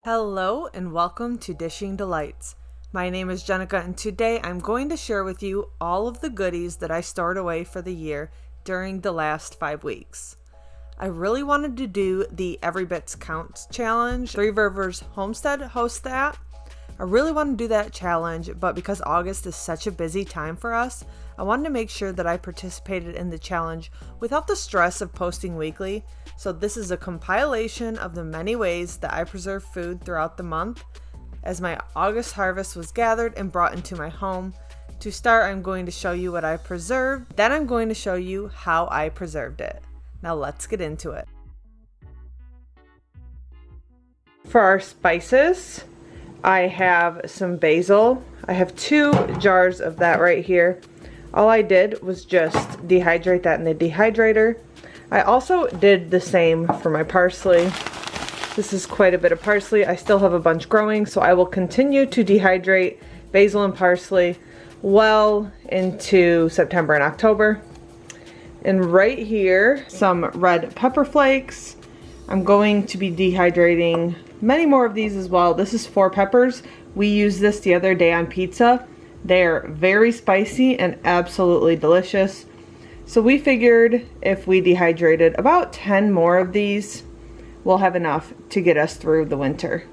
Hello and welcome to Dishing Delights. My name is Jenica and today I'm going to share with you all of the goodies that I stored away for the year during the last 5 weeks. I really wanted to do the Every Bits Counts challenge. Three Rivers Homestead hosts that. I really want to do that challenge, but because August is such a busy time for us, I wanted to make sure that I participated in the challenge without the stress of posting weekly. So this is a compilation of the many ways that I preserve food throughout the month as my August harvest was gathered and brought into my home. To start, I'm going to show you what I preserved, then I'm going to show you how I preserved it. Now let's get into it. For our spices, I have some basil. I have 2 jars of that right here. All I did was just dehydrate that in the dehydrator. I also did the same for my parsley. This is quite a bit of parsley. I still have a bunch growing, so I will continue to dehydrate basil and parsley well into September and October. And right here, some red pepper flakes. I'm going to be dehydrating many more of these as well. This is 4 peppers. We used this the other day on pizza. They're very spicy and absolutely delicious. So we figured if we dehydrated about 10 more of these, we'll have enough to get us through the winter.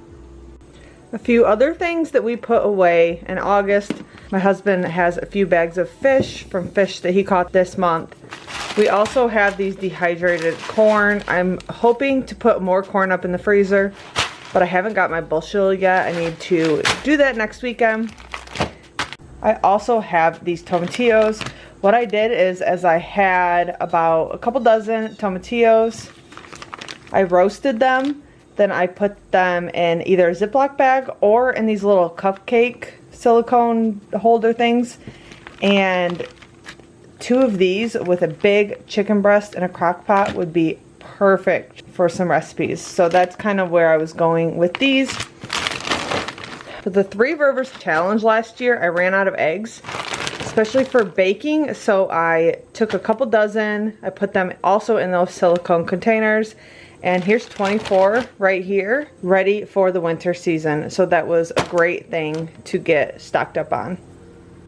A few other things that we put away in August. My husband has a few bags of fish from fish that he caught this month. We also have these dehydrated corn. I'm hoping to put more corn up in the freezer, but I haven't got my bushel yet. I need to do that next weekend. I also have these tomatillos. What I did is, as I had about a couple dozen tomatillos, I roasted them. Then I put them in either a Ziploc bag or in these little cupcake silicone holder things. And 2 of these with a big chicken breast in a crock pot would be perfect for some recipes. So that's kind of where I was going with these. For the Three Rivers challenge last year, I ran out of eggs, especially for baking. So I took a couple dozen, I put them also in those silicone containers. And here's 24 right here, ready for the winter season. So that was a great thing to get stocked up on.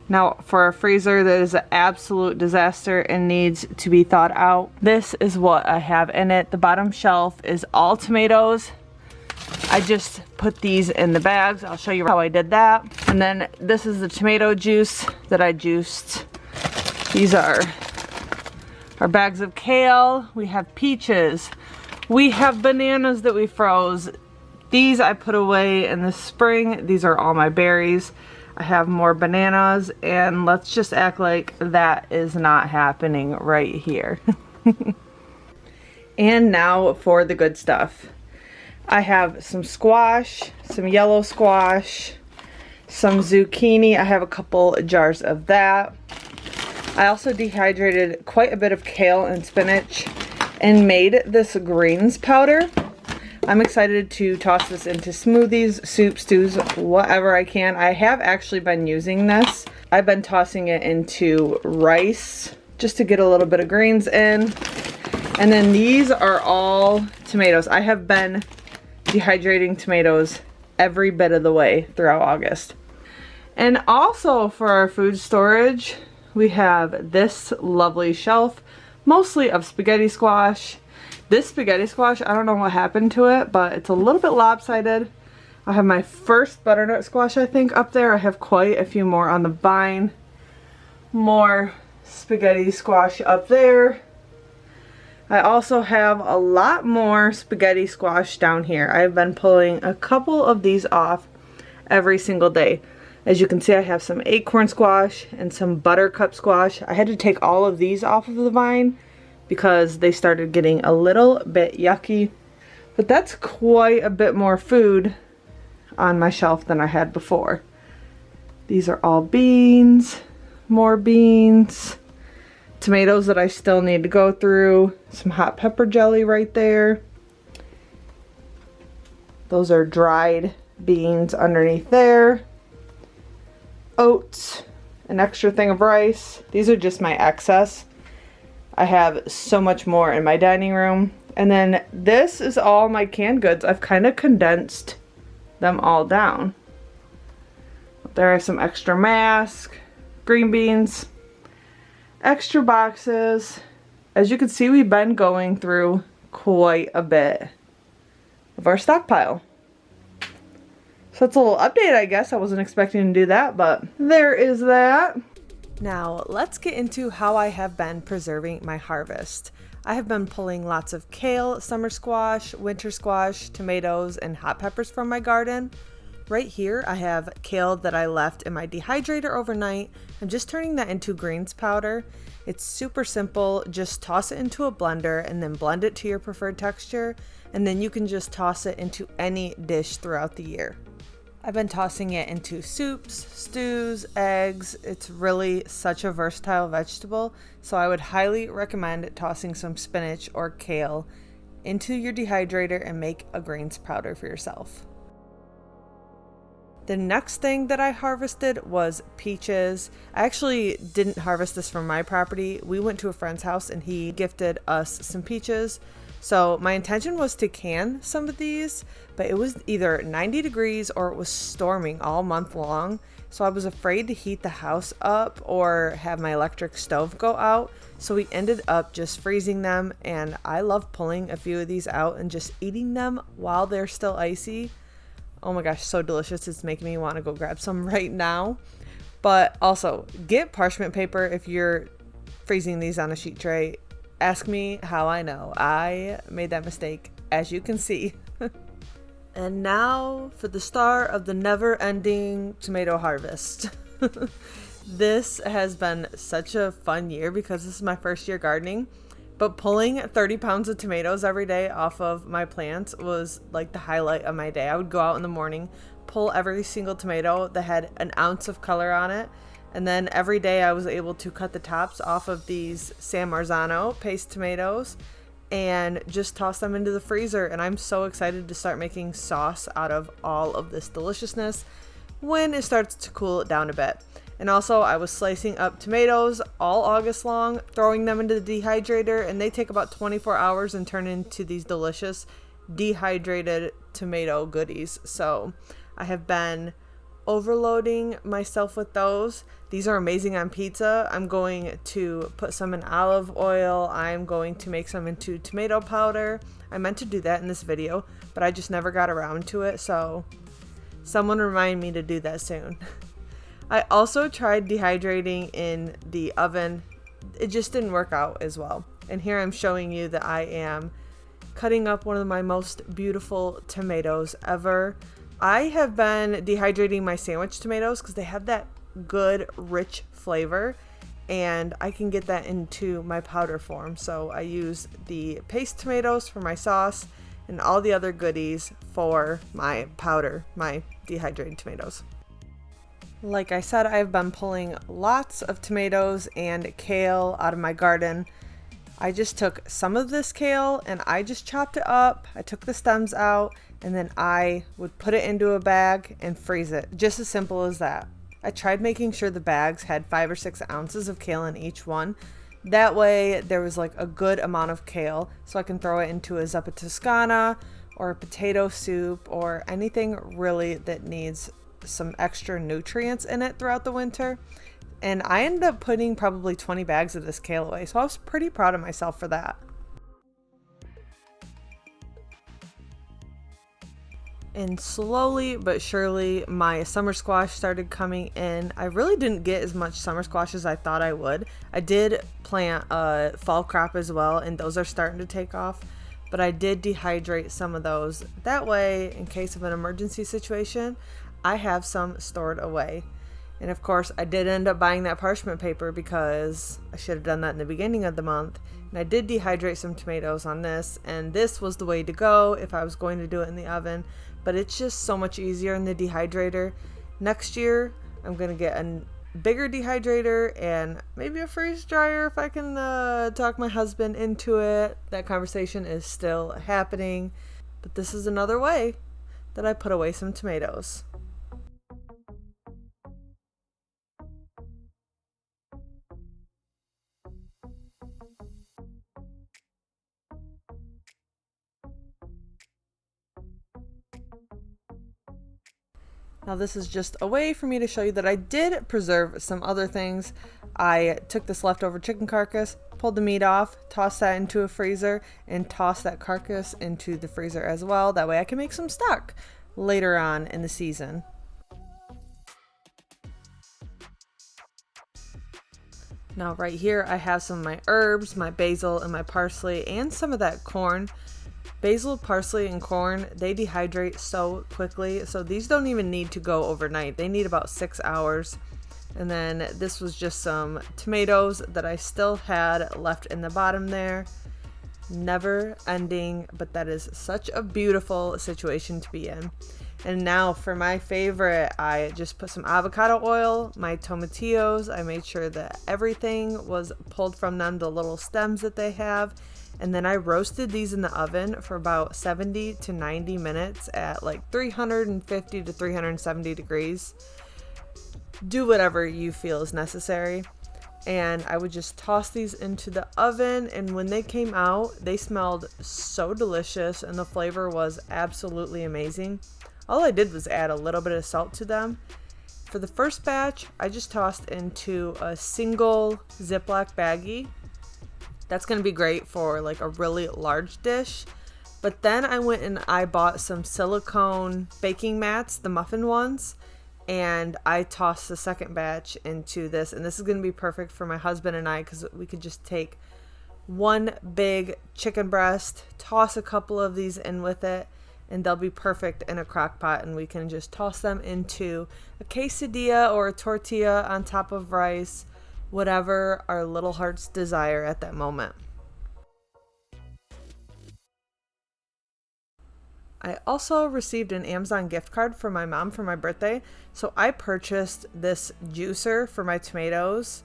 Now for our freezer that is an absolute disaster and needs to be thawed out, this is what I have in it. The bottom shelf is all tomatoes. I just put these in the bags. I'll show you how I did that. And then this is the tomato juice that I juiced. These are our bags of kale. We have peaches. We have bananas that we froze. These I put away in the spring. These are all my berries. I have more bananas, and let's just act like that is not happening right here. And now for the good stuff. I have some squash, some yellow squash, some zucchini. I have a couple jars of that. I also dehydrated quite a bit of kale and spinach and made this greens powder. I'm excited to toss this into smoothies, soup, stews, whatever I can. I have actually been using this. I've been tossing it into rice just to get a little bit of greens in. And then these are all tomatoes. I have been dehydrating tomatoes every bit of the way throughout August. And also for our food storage, we have this lovely shelf, mostly of spaghetti squash. This spaghetti squash, I don't know what happened to it, but it's a little bit lopsided. I have my first butternut squash, I think, up there. I have quite a few more on the vine. More spaghetti squash up there. I also have a lot more spaghetti squash down here. I've been pulling a couple of these off every single day. As you can see, I have some acorn squash and some buttercup squash. I had to take all of these off of the vine because they started getting a little bit yucky. But that's quite a bit more food on my shelf than I had before. These are all beans, more beans. Tomatoes that I still need to go through. Some hot pepper jelly right there. Those are dried beans underneath there. Oats, an extra thing of rice. These are just my excess. I have so much more in my dining room. And then this is all my canned goods. I've kind of condensed them all down. There are some extra mask, green beans, extra boxes. As you can see, we've been going through quite a bit of our stockpile. So that's a little update, I guess. I wasn't expecting to do that, but there is that. Now, let's get into how I have been preserving my harvest. I have been pulling lots of kale, summer squash, winter squash, tomatoes, and hot peppers from my garden. Right here, I have kale that I left in my dehydrator overnight. I'm just turning that into greens powder. It's super simple. Just toss it into a blender and then blend it to your preferred texture. And then you can just toss it into any dish throughout the year. I've been tossing it into soups, stews, eggs. It's really such a versatile vegetable, so I would highly recommend tossing some spinach or kale into your dehydrator and make a greens powder for yourself. The next thing that I harvested was peaches. I actually didn't harvest this from my property. We went to a friend's house and he gifted us some peaches. So my intention was to can some of these, but it was either 90 degrees or it was storming all month long. So I was afraid to heat the house up or have my electric stove go out. So we ended up just freezing them, and I love pulling a few of these out and just eating them while they're still icy. Oh my gosh, so delicious. It's making me want to go grab some right now. But also, get parchment paper if you're freezing these on a sheet tray. Ask me how I know. I made that mistake, as you can see. And now for the start of the never-ending tomato harvest. This has been such a fun year because this is my first year gardening. But pulling 30 pounds of tomatoes every day off of my plants was like the highlight of my day. I would go out in the morning, pull every single tomato that had an ounce of color on it. And then every day I was able to cut the tops off of these San Marzano paste tomatoes and just toss them into the freezer. And I'm so excited to start making sauce out of all of this deliciousness when it starts to cool it down a bit. And also I was slicing up tomatoes all August long, throwing them into the dehydrator, and they take about 24 hours and turn into these delicious dehydrated tomato goodies. So I have been overloading myself with those. These are amazing on pizza. I'm going to put some in olive oil. I'm going to make some into tomato powder. I meant to do that in this video, but I just never got around to it, so someone remind me to do that soon. I also tried dehydrating in the oven. It just didn't work out as well. And here I'm showing you that I am cutting up one of my most beautiful tomatoes ever. I have been dehydrating my sandwich tomatoes because they have that good, rich flavor, and I can get that into my powder form. So I use the paste tomatoes for my sauce and all the other goodies for my powder, my dehydrated tomatoes. Like I said, I've been pulling lots of tomatoes and kale out of my garden. I just took some of this kale and I just chopped it up. I took the stems out and then I would put it into a bag and freeze it. Just as simple as that. I tried making sure the bags had 5 or 6 ounces of kale in each one. That way there was like a good amount of kale so I can throw it into a Zuppa Toscana or a potato soup or anything really that needs some extra nutrients in it throughout the winter. And I ended up putting probably 20 bags of this kale away, so I was pretty proud of myself for that. And slowly but surely my summer squash started coming in. I really didn't get as much summer squash as I thought I would. I did plant a fall crop as well, and those are starting to take off, but I did dehydrate some of those. That way, in case of an emergency situation, I have some stored away. And of course, I did end up buying that parchment paper because I should have done that in the beginning of the month. And I did dehydrate some tomatoes on this, and this was the way to go if I was going to do it in the oven. But it's just so much easier in the dehydrator. Next year, I'm going to get a bigger dehydrator and maybe a freeze dryer if I can talk my husband into it. That conversation is still happening. But this is another way that I put away some tomatoes. Now this is just a way for me to show you that I did preserve some other things. I took this leftover chicken carcass, pulled the meat off, tossed that into a freezer, and tossed that carcass into the freezer as well. That way I can make some stock later on in the season. Now right here I have some of my herbs, my basil and my parsley, and some of that corn. Basil, parsley, and corn, they dehydrate so quickly, so these don't even need to go overnight. They need about 6 hours. And then this was just some tomatoes that I still had left in the bottom there. Never ending, but that is such a beautiful situation to be in. And now for my favorite, I just put some avocado oil, my tomatillos. I made sure that everything was pulled from them, the little stems that they have. And then I roasted these in the oven for about 70 to 90 minutes at like 350 to 370 degrees. Do whatever you feel is necessary. And I would just toss these into the oven, and when they came out, they smelled so delicious and the flavor was absolutely amazing. All I did was add a little bit of salt to them. For the first batch, I just tossed into a single Ziploc baggie. That's going to be great for like a really large dish. But then I went and I bought some silicone baking mats, the muffin ones, and I tossed the second batch into this. And this is going to be perfect for my husband and I, because we could just take one big chicken breast, toss a couple of these in with it, and they'll be perfect in a crock pot, and we can just toss them into a quesadilla or a tortilla on top of rice, whatever our little hearts desire at that moment. I also received an Amazon gift card from my mom for my birthday, so I purchased this juicer for my tomatoes,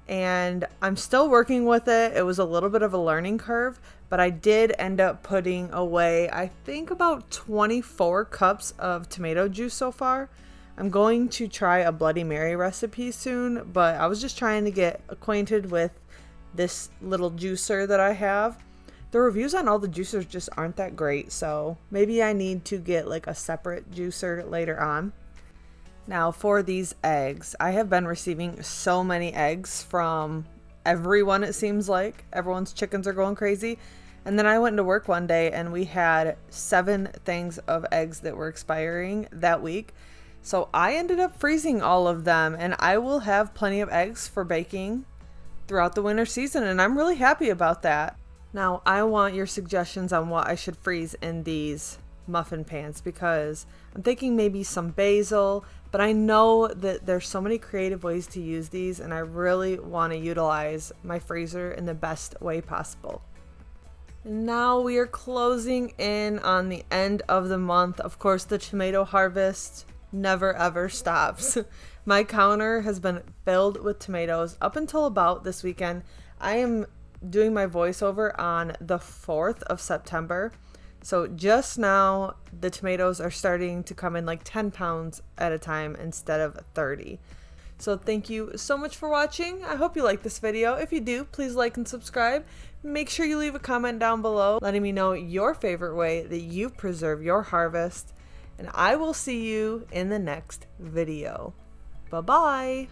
and I'm still working with it. It was a little bit of a learning curve, but I did end up putting away, I think, about 24 cups of tomato juice so far. I'm going to try a Bloody Mary recipe soon, but I was just trying to get acquainted with this little juicer that I have. The reviews on all the juicers just aren't that great, so maybe I need to get like a separate juicer later on. Now for these eggs, I have been receiving so many eggs from everyone, it seems like. Everyone's chickens are going crazy. And then I went into work one day and we had 7 things of eggs that were expiring that week. So I ended up freezing all of them, and I will have plenty of eggs for baking throughout the winter season, and I'm really happy about that. Now I want your suggestions on what I should freeze in these muffin pans, because I'm thinking maybe some basil, but I know that there's so many creative ways to use these, and I really want to utilize my freezer in the best way possible. Now we are closing in on the end of the month. Of course, the tomato harvest never ever stops. My counter has been filled with tomatoes up until about this weekend. I am doing my voiceover on the 4th of September. So just now the tomatoes are starting to come in like 10 pounds at a time instead of 30. So thank you so much for watching. I hope you like this video. If you do, please like and subscribe. Make sure you leave a comment down below letting me know your favorite way that you preserve your harvest. And I will see you in the next video. Bye-bye.